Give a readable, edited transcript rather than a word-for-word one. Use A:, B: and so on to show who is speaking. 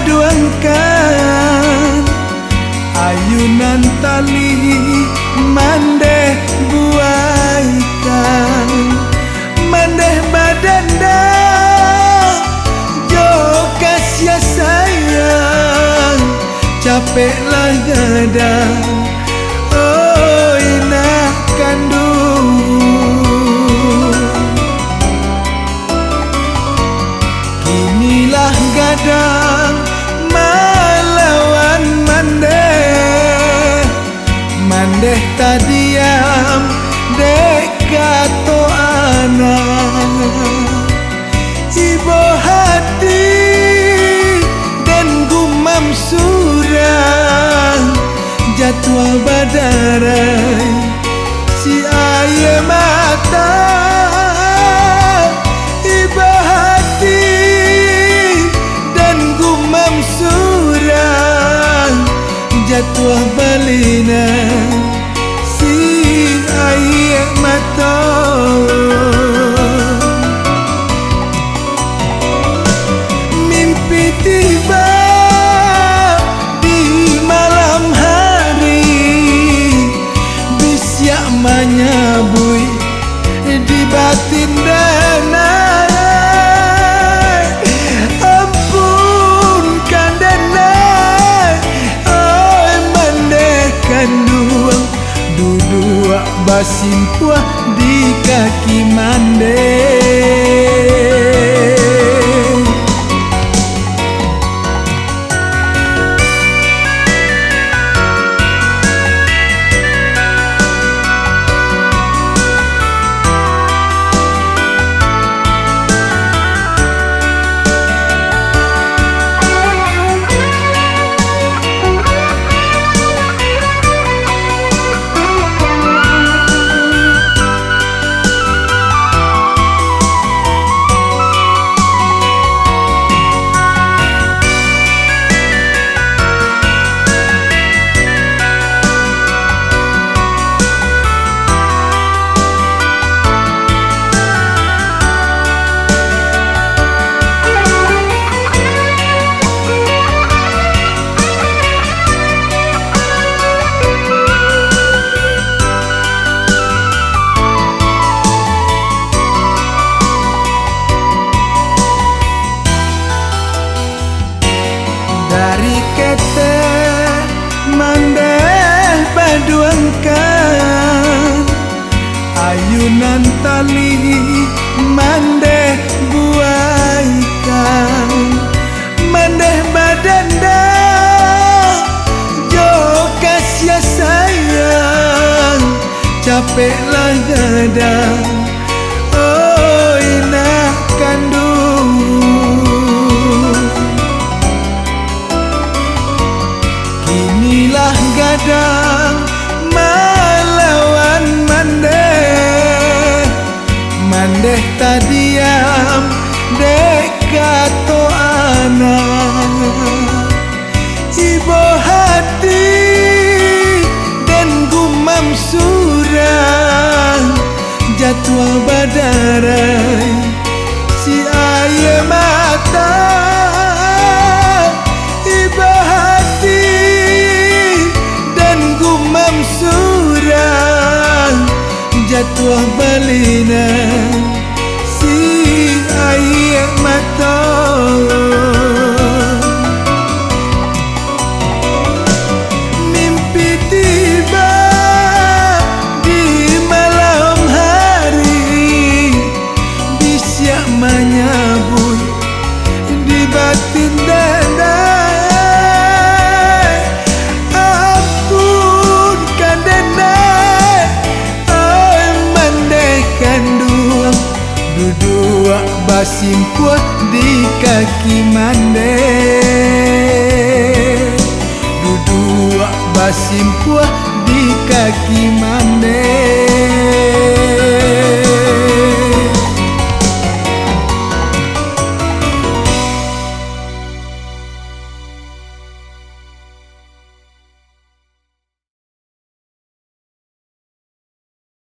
A: baduangkan ayunan tali mandeh buaikan mandeh badanda jo kasih sayang capeklah gadang oh inah kandung kinilah gadang melawan mandeh mandeh tadiam dek kato anak ibu hati dan gumam surang jatuh badarai si ayah mata ibu hati dan gumam surang jatuh balina si ayah mata mimpi tiba di malam hari bisyak menyabui di batin danai ampunkan danai oh mandekan dua basimpuah di kaki mandeh dari kete mandeh baduangkan ayunan tali mandeh buaikan mandeh badanda jo kasih sayang capeklah gadang oh inah kandung inilah gadang melawan mandeh mandeh tadiam dek kato anak ibu hati dan gumam surang jatuh badarai si ayah mata ibu hati gumam surang jatuh balina si ayah mata mimpi tiba di malam hari bisyak menyabui di batin danai dua basimpuah di kaki mandeh dua basimpuah di kaki mandeh